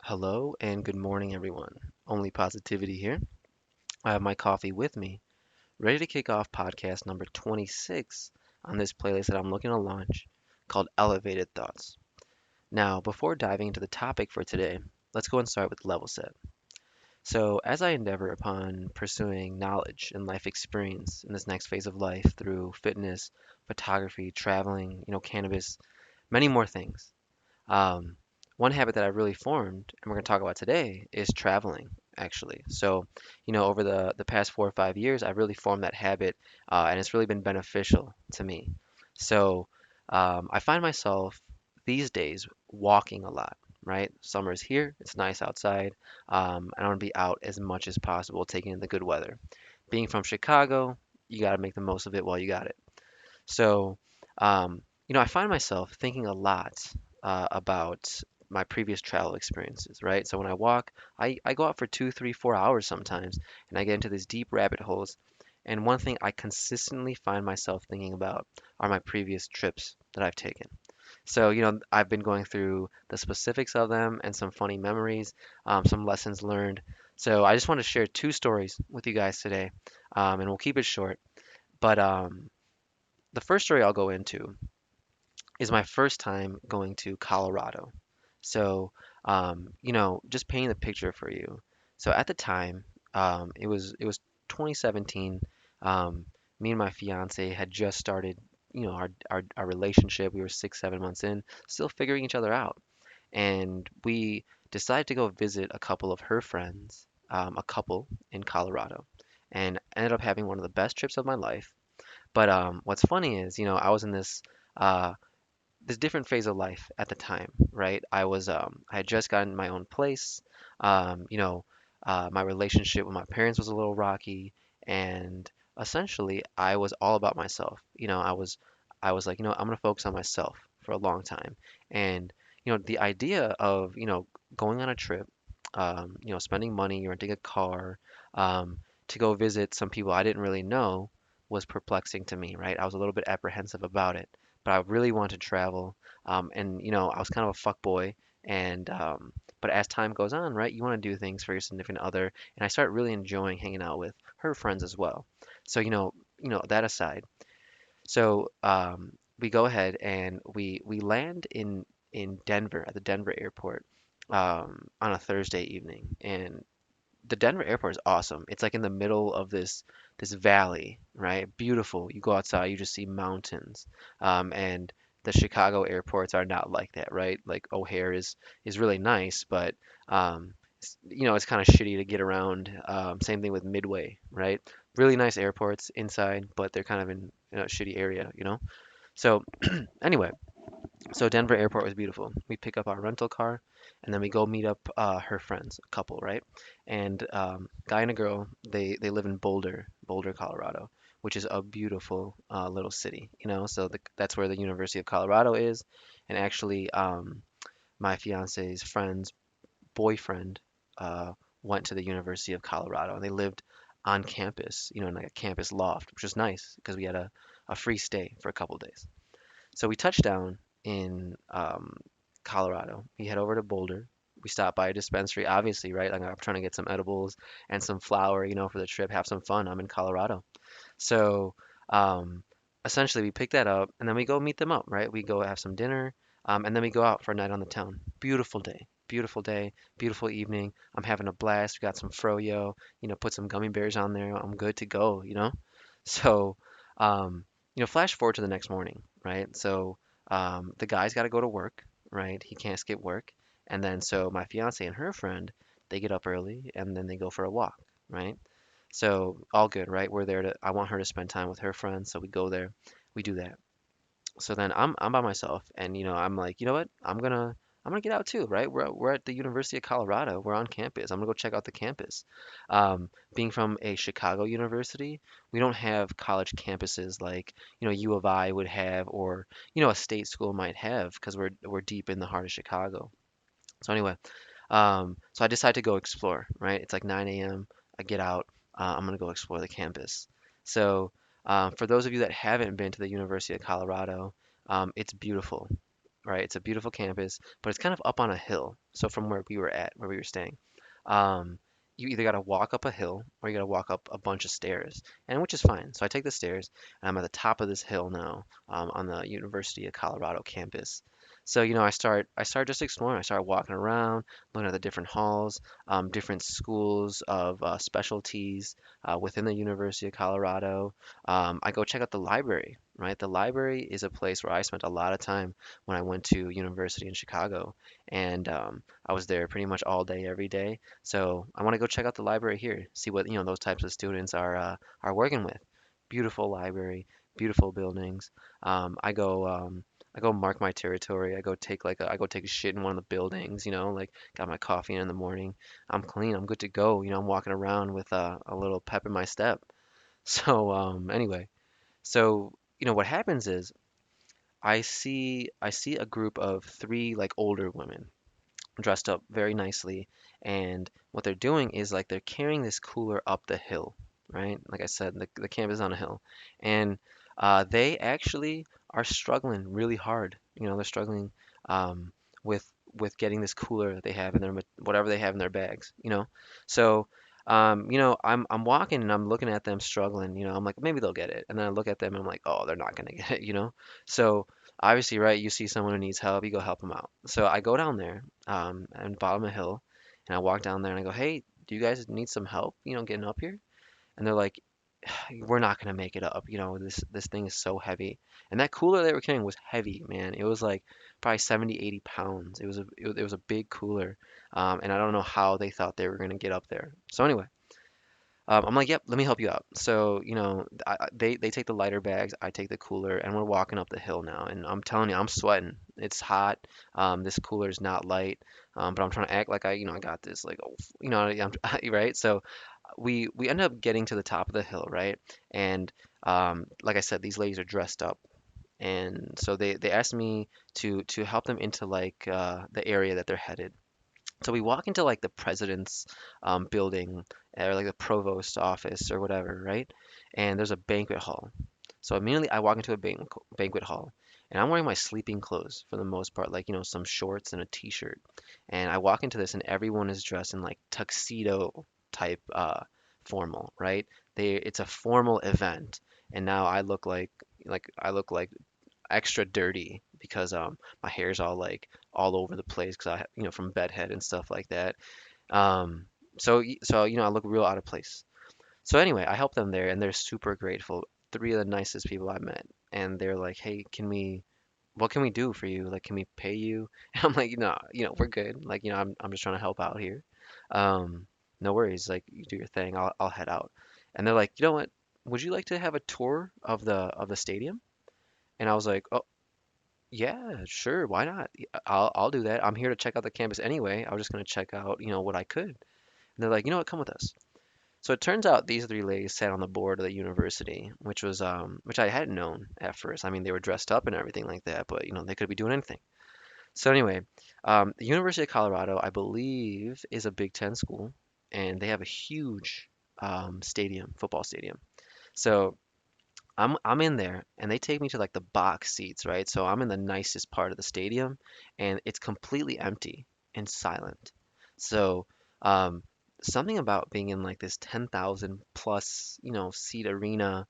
Hello and good morning, everyone. Only Positivity here. I have my coffee with me, ready to kick off podcast number 26 on this playlist that I'm looking to launch called Elevated Thoughts. Now, before diving into the topic for today, let's go and start with level set. So, as I endeavor upon pursuing knowledge and life experience in this next phase of life through fitness, photography, traveling, cannabis, many more things, um, one habit that I really formed, and we're going to talk about today, is traveling, actually. So, over the past 4 or 5 years, I've really formed that habit, and it's really been beneficial to me. So, I find myself these days walking a lot, right? Summer's here, it's nice outside, and I want to be out as much as possible, taking in the good weather. Being from Chicago, you got to make the most of it while you got it. So, I find myself thinking a lot about my previous travel experiences, right? So when I walk, I go out for 2, 3, 4 hours sometimes, and I get into these deep rabbit holes. And one thing I consistently find myself thinking about are my previous trips that I've taken. So, I've been going through the specifics of them and some funny memories, some lessons learned. So I just want to share two stories with you guys today, and we'll keep it short. But the first story I'll go into is my first time going to Colorado. So, just painting the picture for you. So at the time, it was 2017. Um, Me and my fiance had just started, our relationship. We were 6, 7 months in, still figuring each other out, and we decided to go visit a couple of her friends, a couple in Colorado, and ended up having one of the best trips of my life. But what's funny is, I was in uh, this different phase of life at the time, right? I had just gotten my own place. My relationship with my parents was a little rocky, and essentially, I was all about myself. I was like, I'm gonna focus on myself for a long time, and the idea of going on a trip, spending money, renting a car, to go visit some people I didn't really know was perplexing to me, right? I was a little bit apprehensive about it, but I really wanted to travel. And I was kind of a fuck boy, and but as time goes on, right, you want to do things for your significant other, and I start really enjoying hanging out with her friends as well. So that aside, so we go ahead and we land in Denver at the Denver airport on a Thursday evening, and the Denver airport is awesome. It's like in the middle of this valley, right? Beautiful. You go outside, you just see mountains. And the Chicago airports are not like that, right? Like O'Hare is really nice, but it's kind of shitty to get around. Same thing with Midway, right? Really nice airports inside, but they're kind of in a shitty area. So anyway, so Denver Airport was beautiful. We pick up our rental car, and then we go meet up her friends, a couple, right? And guy and a girl, they live in Boulder, Colorado, which is a beautiful little city. So that's where the University of Colorado is, and actually, my fiance's friend's boyfriend uh, went to the University of Colorado, and they lived on campus, in like a campus loft, which was nice because we had a free stay for a couple days. So we touched down in Colorado. We head over to Boulder. We stop by a dispensary, obviously, right? Like I'm trying to get some edibles and some flour, for the trip, have some fun. I'm in Colorado. So um, essentially, we pick that up and then we go meet them up, right? We go have some dinner, and then we go out for a night on the town. Beautiful day, beautiful evening. I'm having a blast. We got some froyo, put some gummy bears on there. I'm good to go. So, flash forward to the next morning, right? So, the guy's got to go to work, right? He can't skip work. And then, so my fiance and her friend, they get up early and then they go for a walk, right? So, all good, right? I want her to spend time with her friends. So we go there, we do that. So then I'm by myself, and I'm like, you know what? I'm gonna get out too, right? We're at the University of Colorado. We're on campus. I'm gonna go check out the campus. Being from a Chicago university, we don't have college campuses like U of I would have, or a state school might have, because we're deep in the heart of Chicago. So anyway, so I decide to go explore, right? It's like 9 a.m. I get out. I'm gonna go explore the campus. So for those of you that haven't been to the University of Colorado, it's beautiful, right? It's a beautiful campus, but it's kind of up on a hill. So from where we were staying, you either got to walk up a hill or you got to walk up a bunch of stairs, and which is fine. So I take the stairs, and I'm at the top of this hill now, on the University of Colorado campus. So, I start just exploring. I start walking around, looking at the different halls, different schools of specialties within the University of Colorado. I go check out the library, right? The library is a place where I spent a lot of time when I went to university in Chicago, and I was there pretty much all day, every day. So I want to go check out the library here, see what those types of students are working with. Beautiful library, beautiful buildings. I go mark my territory. I go take a shit in one of the buildings. Like got my coffee in the morning. I'm clean. I'm good to go. I'm walking around with a little pep in my step. So anyway, so what happens is I see a group of three like older women dressed up very nicely. And what they're doing is like they're carrying this cooler up the hill, right? Like I said, the camp is on a hill. And they actually are struggling really hard. They're struggling um, with getting this cooler that they have in whatever they have in their bags, So, I'm walking and I'm looking at them struggling, I'm like, maybe they'll get it. And then I look at them and I'm like, oh, they're not gonna get it. So obviously, right, you see someone who needs help, you go help them out. So I go down there, and bottom of a hill, and I walk down there and I go, hey, do you guys need some help, getting up here? And they're like, we're not gonna make it up. This thing is so heavy. And that cooler they were carrying was heavy, man. It was like probably 70, 80 pounds. It was a big cooler. And I don't know how they thought they were gonna get up there. So anyway, I'm like, yep, let me help you out. So, they take the lighter bags, I take the cooler, and we're walking up the hill now. And I'm telling you, I'm sweating. It's hot. This cooler is not light, but I'm trying to act like I got this. Like, oh, right. So we end up getting to the top of the hill, right? And like I said, these ladies are dressed up, and so they asked me to help them into like the area that they're headed. So we walk into like the president's building, or like the provost office or whatever, right? And there's a banquet hall. So immediately I walk into a banquet hall, and I'm wearing my sleeping clothes for the most part, like some shorts and a t-shirt. And I walk into this, and everyone is dressed in like tuxedo type formal, right? It's a formal event, and now I look like extra dirty because my hair's all like all over the place because from bedhead and stuff like that. Um, so I look real out of place. So anyway, I help them there and they're super grateful. Three of the nicest people I met, and they're like, "Hey, what can we do for you? Like, can we pay you?" And I'm like, "No, we're good. Like, I'm just trying to help out here. Um, no worries. Like, you do your thing. I'll head out." And they're like, "You know what? Would you like to have a tour of the stadium?" And I was like, "Oh, yeah, sure. Why not? I'll do that. I'm here to check out the campus anyway. I was just gonna check out, what I could." And they're like, "You know what? Come with us." So it turns out these three ladies sat on the board of the university, which I hadn't known at first. I mean, they were dressed up and everything like that, but they could be doing anything. So anyway, the University of Colorado, I believe, is a Big Ten school, and they have a huge football stadium. So I'm in there and they take me to like the box seats, right? So I'm in the nicest part of the stadium and it's completely empty and silent. So um, something about being in like this 10,000 plus, seat arena,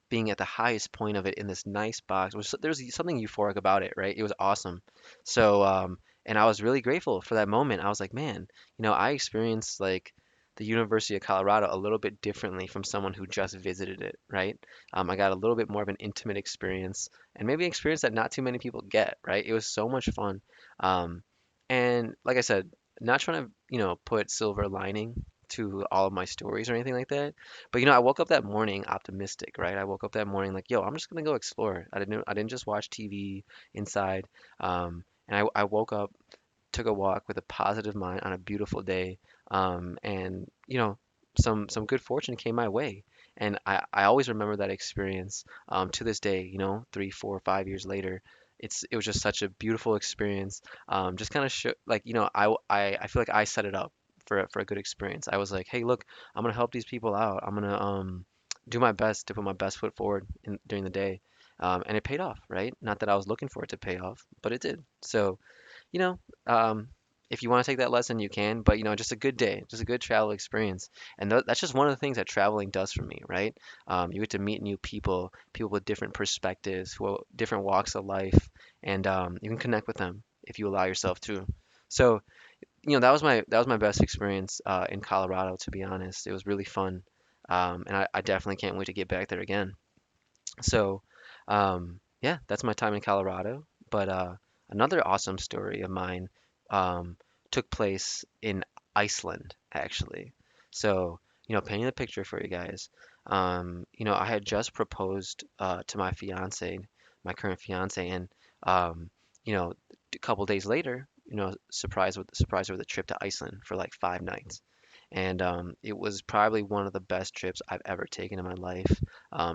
being at the highest point of it in this nice box, there's something euphoric about it, right? It was awesome. So and I was really grateful for that moment. I was like, man, I experienced like the University of Colorado a little bit differently from someone who just visited it, right? I got a little bit more of an intimate experience and maybe an experience that not too many people get, right? It was so much fun. Um, and like I said, not trying to, put silver lining to all of my stories or anything like that. But I woke up that morning optimistic, right? I woke up that morning like, yo, I'm just gonna go explore. I didn't just watch TV inside. And I woke up, took a walk with a positive mind on a beautiful day, and some good fortune came my way, and I always remember that experience to this day. 3, 4, 5 years later, it was just such a beautiful experience. Just kind of like I feel like I set it up for a good experience. I was like, hey, look, I'm gonna help these people out. I'm gonna do my best to put my best foot forward during the day, And it paid off, right? Not that I was looking for it to pay off, but it did. So, you know, um, if you want to take that lesson, you can, but just a good day, just a good travel experience. And that's just one of the things that traveling does for me, right? You get to meet new people, people with different perspectives, different walks of life, and you can connect with them if you allow yourself to. So, that was my best experience in Colorado, to be honest. It was really fun, and I definitely can't wait to get back there again. So, yeah, that's my time in Colorado. But another awesome story of mine um, took place in Iceland, actually. So, painting the picture for you guys. I had just proposed to my fiance, my current fiance, and um, you know, a couple days later, surprise with a trip to Iceland for like 5 nights. And it was probably one of the best trips I've ever taken in my life,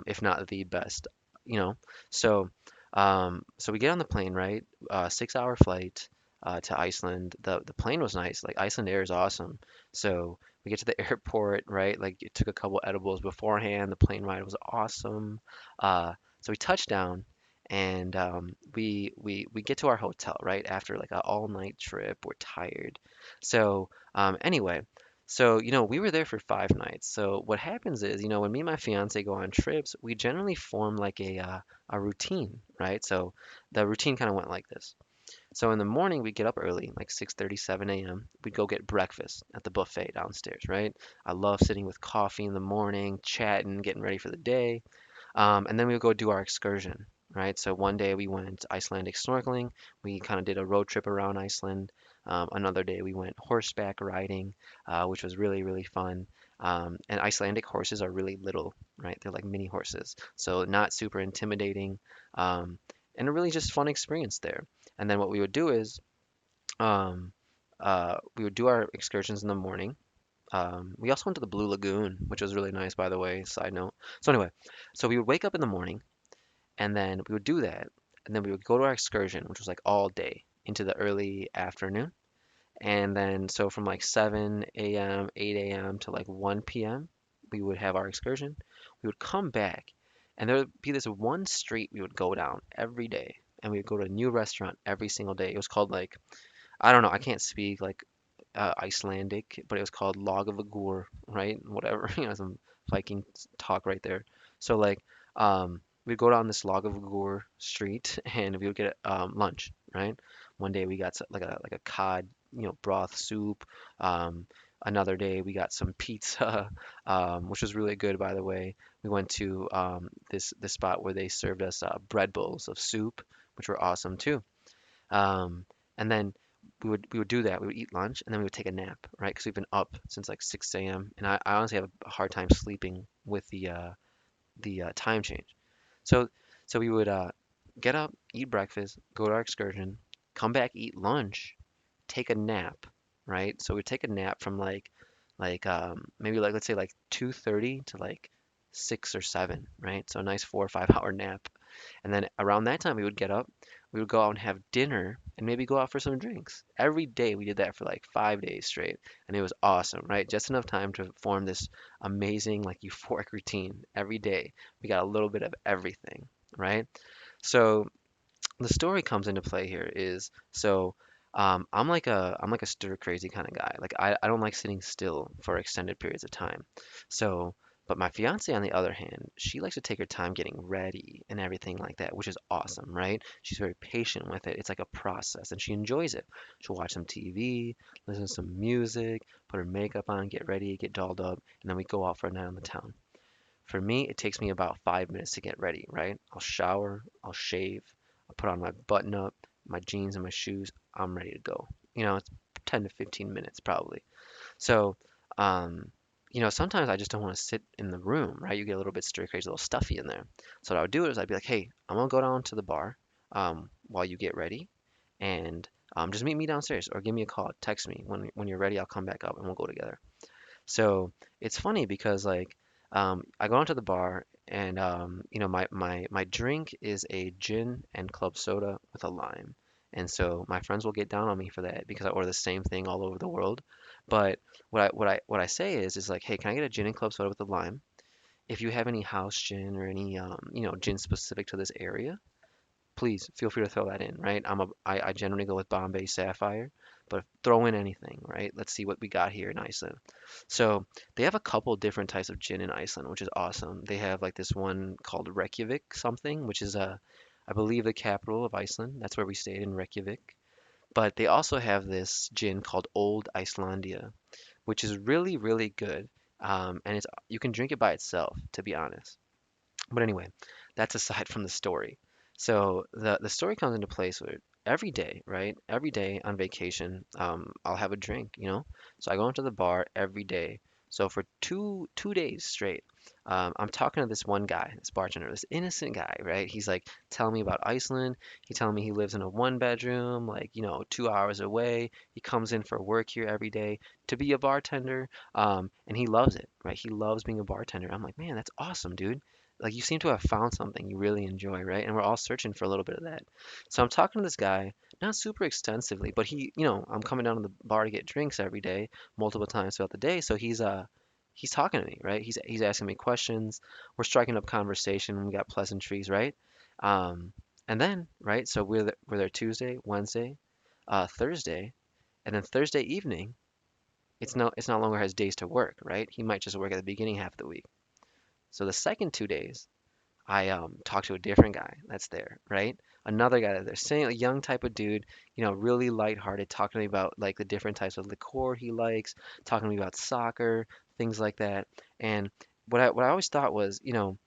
if not the best, you know. So, so we get on the plane, right? 6 hour flight to Iceland. The plane was nice. Like Iceland Air is awesome. So we get to the airport, right? Like it took a couple edibles beforehand. The plane ride was awesome. So we touch down. And we get to our hotel right after like an all night trip. We're tired, so anyway, so, we were there for 5 nights. So what happens is, when me and my fiance go on trips, we generally form like a routine, right? So the routine kind of went like this. So in the morning, we get up early, like 6:30, 7 a.m. We'd go get breakfast at the buffet downstairs, right? I love sitting with coffee in the morning, chatting, getting ready for the day. And then we would go do our excursion, right? So one day we went Icelandic snorkeling. We kind of did a road trip around Iceland. Another day we went horseback riding, which was really, really fun. And Icelandic horses are really little, right? They're like mini horses, so not super intimidating, um, and a really just fun experience there. And then what we would do is um, we would do our excursions in the morning. We also went to the Blue Lagoon, which was really nice, by the way, side note. So anyway, so we would wake up in the morning and then we would do that. And then we would go to our excursion, which was like all day into the early afternoon. And then so from like 7 a.m., 8 a.m. to like 1 p.m., we would have our excursion. We would come back and there would be this one street we would go down every day. And we would go to a new restaurant every single day. It was called like, I don't know, I can't speak like Icelandic, but it was called Lagavulgur, right? Whatever, some Viking talk right there. So like, we'd go down this Lagavulgur street and we would get lunch, right? One day we got like a cod, broth soup. Um, Another day we got some pizza, which was really good, by the way. We went to this spot where they served us bread bowls of soup, which were awesome too. Um, and then we would do that. We would eat lunch and then we would take a nap, right? Because we've been up since like 6 a.m. And I honestly have a hard time sleeping with the time change. So so we would get up, eat breakfast, go to our excursion, come back, eat lunch, take a nap, right? So we take a nap from like maybe like let's say like 2:30 to like 6 or 7, right? So a nice 4 or 5 hour nap. And then around that time, we would get up, we would go out and have dinner, and maybe go out for some drinks. Every day we did that for like 5 days straight, and it was awesome, right? Just enough time to form this amazing, like euphoric routine every day. We got a little bit of everything, right? So the story comes into play here is so I'm like a stir crazy kind of guy. Like I don't like sitting still for extended periods of time. So but my fiance on the other hand, she likes to take her time getting ready and everything like that, which is awesome, right? She's very patient with it. It's like a process and she enjoys it. She'll watch some TV, listen to some music, put her makeup on, get ready, get dolled up, and then we go out for a night on the town. For me, it takes me about 5 minutes to get ready, right? I'll shower, I'll shave, I'll put on my button up, my jeans and my shoes. I'm ready to go. It's 10 to 15 minutes probably. So, um, sometimes I just don't want to sit in the room, right? You get a little bit stir crazy, a little stuffy in there. So what I would do is I'd be like, hey, I'm gonna go down to the bar while you get ready, and just meet me downstairs or give me a call, text me when you're ready. I'll come back up and we'll go together. So it's funny because like I go into the bar and my drink is a gin and club soda with a lime. And so my friends will get down on me for that because I order the same thing all over the world. But what I say is like, hey, can I get a gin and club soda with a lime? If you have any house gin or any gin specific to this area, please feel free to throw that in, right? I generally go with Bombay Sapphire, but throw in anything, right? Let's see what we got here in Iceland. So they have a couple different types of gin in Iceland, which is awesome. They have like this one called Reykjavik something, which is I believe the capital of Iceland. That's where we stayed in Reykjavik. But they also have this gin called Old Icelandia, which is really, really good. And it's you can drink it by itself, to be honest. But anyway, that's aside from the story. So the story comes into place where every day, right? Every day on vacation, I'll have a drink, you know. So I go into the bar every day. So for two days straight, I'm talking to this one guy, this bartender, this innocent guy, right? He's like telling me about Iceland. He telling me he lives in a one bedroom, like 2 hours away. He comes in for work here every day to be a bartender, and he loves it, right? He loves being a bartender. I'm like, man, that's awesome, dude. Like you seem to have found something you really enjoy, right? And we're all searching for a little bit of that. So I'm talking to this guy, not super extensively, but I'm coming down to the bar to get drinks every day, multiple times throughout the day. So he's talking to me, right? He's asking me questions. We're striking up conversation. We got pleasantries, right? Um, and then, right? So we're there Tuesday, Wednesday, Thursday, and then Thursday evening. It's no longer has days to work, right? He might just work at the beginning half of the week. So the second 2 days, I talked to a different guy that's there, right? Another guy that's there, same a young type of dude, really lighthearted, talking to me about like the different types of liqueur he likes, talking to me about soccer, things like that. And what I always thought was, when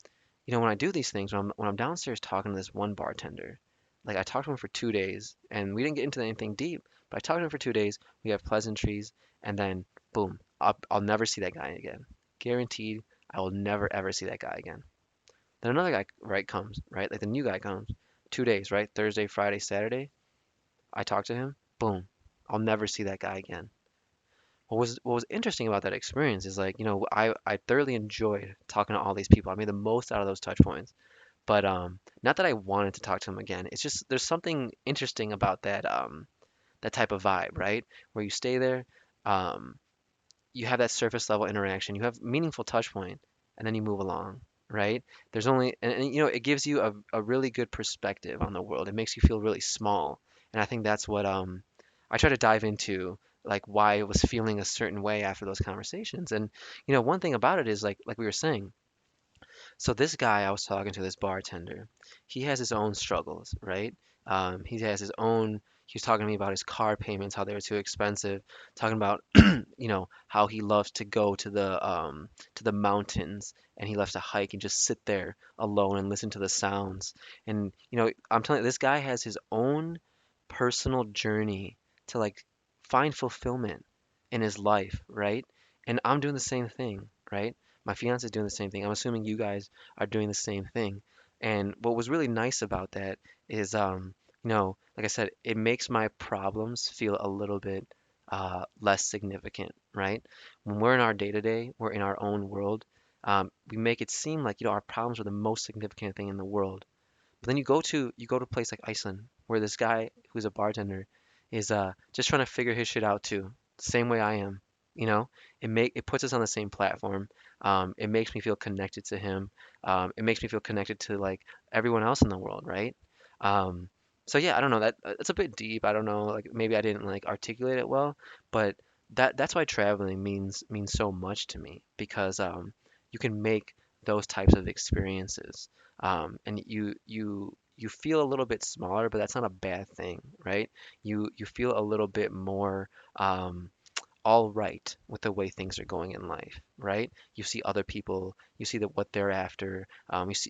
I do these things, when I'm downstairs talking to this one bartender, like I talked to him for 2 days, and we didn't get into anything deep, but I talked to him for 2 days. We have pleasantries, and then boom, I'll never see that guy again. Guaranteed, I will never ever see that guy again. Then another guy, right, comes, right? Like the new guy comes. 2 days, right? Thursday, Friday, Saturday. I talk to him. Boom. I'll never see that guy again. What was interesting about that experience is like, I thoroughly enjoyed talking to all these people. I made the most out of those touch points. But not that I wanted to talk to him again. It's just there's something interesting about that type of vibe, right? Where you stay there, um, you have that surface level interaction, you have meaningful touch point, and then you move along, right? There's only, and it gives you a really good perspective on the world. It makes you feel really small. And I think that's what I try to dive into, like why I was feeling a certain way after those conversations. And one thing about it is like we were saying, so this guy I was talking to, this bartender, he has his own struggles, right? He has his own. He was talking to me about his car payments, how they were too expensive. Talking about, how he loves to go to the mountains, and he loves to hike and just sit there alone and listen to the sounds. And I'm telling you, this guy has his own personal journey to like find fulfillment in his life, right? And I'm doing the same thing, right? My fiance is doing the same thing. I'm assuming you guys are doing the same thing. And what was really nice about that is, like I said, it makes my problems feel a little bit less significant, right? When we're in our day to day, we're in our own world. We make it seem like, our problems are the most significant thing in the world. But then you go to a place like Iceland, where this guy who's a bartender is just trying to figure his shit out too, same way I am. You know, it puts us on the same platform. It makes me feel connected to him. It makes me feel connected to like everyone else in the world, right? Um, so yeah, I don't know that it's a bit deep. I don't know, like maybe I didn't like articulate it well, but that's why traveling means so much to me because you can make those types of experiences and you feel a little bit smaller, but that's not a bad thing, right? You feel a little bit more um, all right with the way things are going in life, right? You see other people, you see what they're after,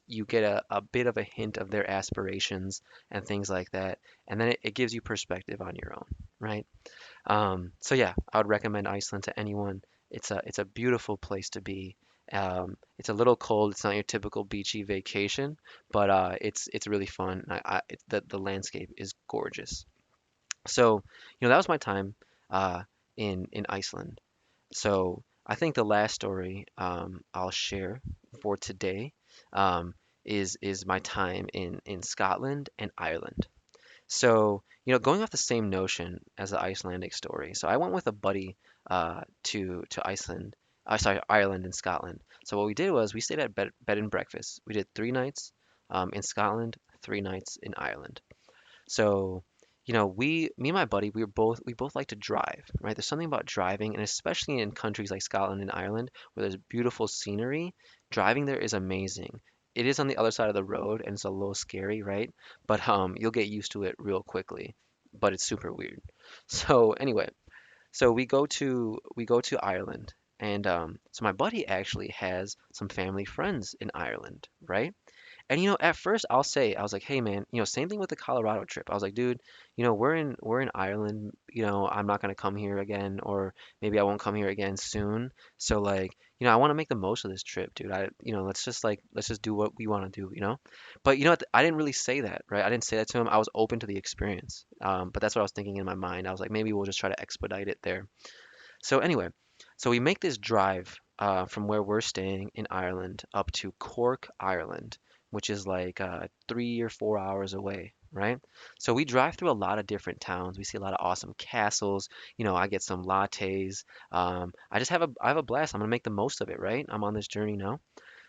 you get a bit of a hint of their aspirations and things like that, and then it gives you perspective on your own, right? So yeah, I would recommend Iceland to anyone. It's a beautiful place to be. It's a little cold. It's not your typical beachy vacation, but it's really fun. The landscape is gorgeous. So that was my time uh, in Iceland. So I think the last story I'll share for today um, is my time in Scotland and Ireland. So, going off the same notion as the Icelandic story. So I went with a buddy to Iceland, Sorry, Ireland and Scotland. So what we did was we stayed at bed and breakfast. We did 3 nights in Scotland, 3 nights in Ireland. So, me and my buddy, we both like to drive, right? There's something about driving, and especially in countries like Scotland and Ireland, where there's beautiful scenery, driving there is amazing. It is on the other side of the road, and it's a little scary, right? But you'll get used to it real quickly. But it's super weird. So anyway, so we go to Ireland, and so my buddy actually has some family friends in Ireland, right? And at first I'll say I was like, "Hey man, same thing with the Colorado trip." I was like, "Dude, we're in Ireland, I'm not gonna come here again, or maybe I won't come here again soon. So like, I want to make the most of this trip, dude. Let's just do what we want to do." But you know what? I didn't really say that, right? I didn't say that to him. I was open to the experience. But that's what I was thinking in my mind. I was like, maybe we'll just try to expedite it there. So anyway, so we make this drive from where we're staying in Ireland up to Cork, Ireland, which is like 3 or 4 hours away, right? So we drive through a lot of different towns. We see a lot of awesome castles. I get some lattes. I have a blast. I'm gonna make the most of it, right? I'm on this journey now.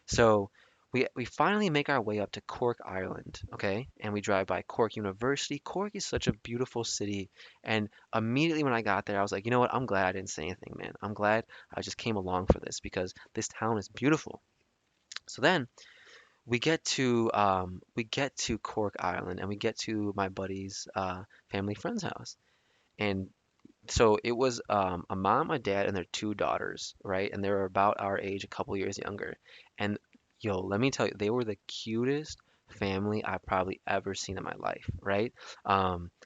So we finally make our way up to Cork, Ireland, okay? And we drive by Cork University. Cork is such a beautiful city. And immediately when I got there, I was like, you know what? I'm glad I didn't say anything, man. I'm glad I just came along for this because this town is beautiful. So then we get to Cork, Ireland, and we get to my buddy's family friend's house. And so it was a mom, a dad, and their 2 daughters, right? And they were about our age, a couple years younger. And yo, let me tell you, they were the cutest family I've probably ever seen in my life, right?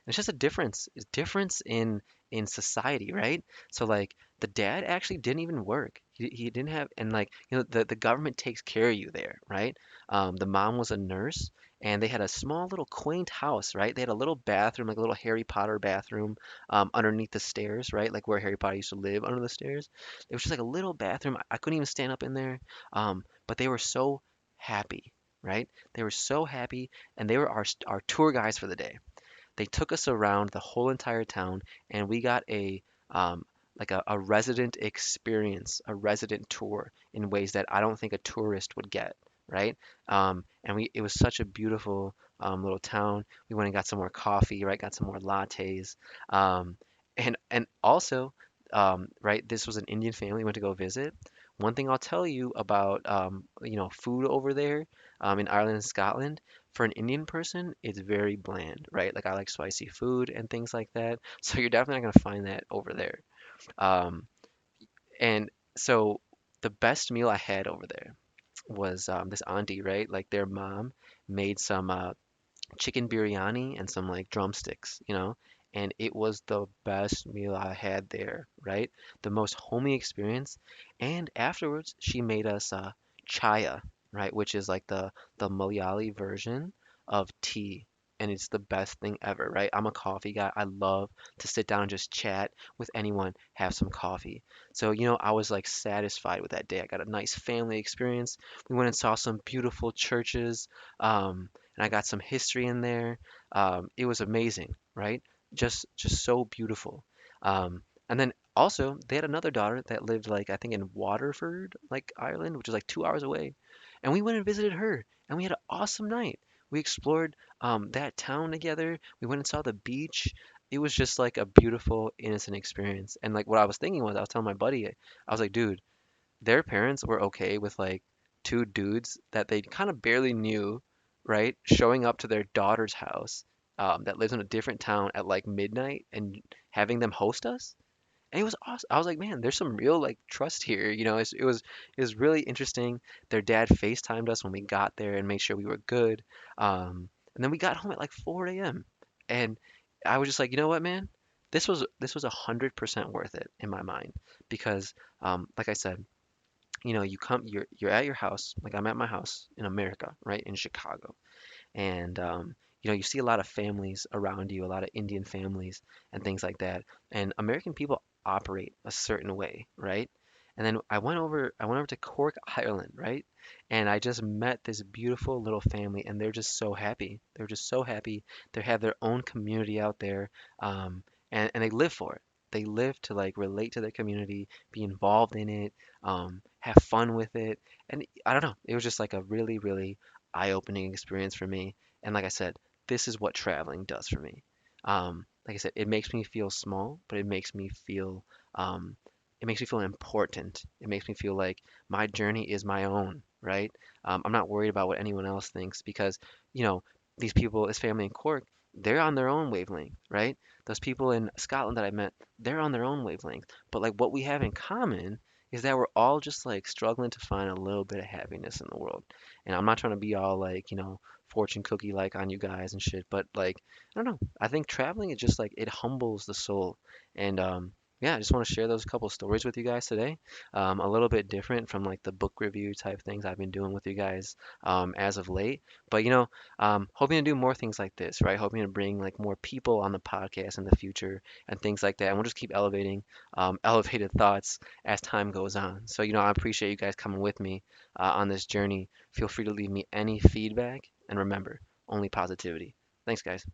It's just a difference. It's difference in society, right? So like the dad actually didn't even work. He didn't have, and like the government takes care of you there, right? The mom was a nurse, and they had a small little quaint house, right? They had a little bathroom, like a little Harry Potter bathroom underneath the stairs, right? Like where Harry Potter used to live under the stairs. It was just like a little bathroom. I couldn't even stand up in there. But they were so happy, right? They were so happy, and they were our tour guides for the day. They took us around the whole entire town, and we got um, a resident experience, a resident tour in ways that I don't think a tourist would get, right? And it was such a beautiful little town. We went and got some more coffee, right? Got some more lattes, um, and also, right? This was an Indian family we went to go visit. One thing I'll tell you about, food over there, in Ireland and Scotland for an Indian person, it's very bland, right? Like I like spicy food and things like that. So you're definitely not gonna find that over there. Um, and so the best meal I had over there was this auntie, right? Like their mom made some chicken biryani and some like drumsticks, and it was the best meal I had there, right? The most homey experience. And afterwards, she made us chaya, right, which is like the Malayali version of tea. And it's the best thing ever, right? I'm a coffee guy. I love to sit down and just chat with anyone, have some coffee. So, I was like satisfied with that day. I got a nice family experience. We went and saw some beautiful churches. And I got some history in there. It was amazing, right? Just so beautiful. And then also they had another daughter that lived like I think in Waterford, like Ireland, which is like 2 hours away, and we went and visited her, and we had an awesome night. We explored that town together. We went and saw the beach. It was just like a beautiful, innocent experience. And like what I was thinking was, I was telling my buddy, I was like, dude, their parents were okay with like 2 dudes that they kind of barely knew, right? Showing up to their daughter's house that lives in a different town at like midnight and having them host us. And it was awesome. I was like, man, there's some real like trust here. It was really interesting. Their dad FaceTimed us when we got there and made sure we were good. And then we got home at like 4 a.m. And I was just like, you know what, man? This was 100% worth it in my mind because, like I said, you're at your house, like I'm at my house in America, right, in Chicago, and you see a lot of families around you, a lot of Indian families and things like that, and American people operate a certain way, right? And then I went over to Cork, Ireland, right? And I just met this beautiful little family, and they're just so happy. They're just so happy. They have their own community out there, and they live for it. They live to like relate to their community, be involved in it, have fun with it. And I don't know, it was just like a really, really eye-opening experience for me. And like I said, this is what traveling does for me. Like I said, it makes me feel small, but um, it makes me feel important. It makes me feel like my journey is my own, right? I'm not worried about what anyone else thinks because, you know, these people, this family in Cork, they're on their own wavelength, right? Those people in Scotland that I met, they're on their own wavelength. But like what we have in common is that we're all just like struggling to find a little bit of happiness in the world. And I'm not trying to be all like, fortune cookie like on you guys and shit, but like, I don't know. I think traveling is just like it humbles the soul. And yeah, I just want to share those couple stories with you guys today. A little bit different from like the book review type things I've been doing with you guys as of late. But hoping to do more things like this, right? Hoping to bring like more people on the podcast in the future and things like that. And we'll just keep elevating elevated thoughts as time goes on. So, I appreciate you guys coming with me on this journey. Feel free to leave me any feedback. And remember, only positivity. Thanks, guys.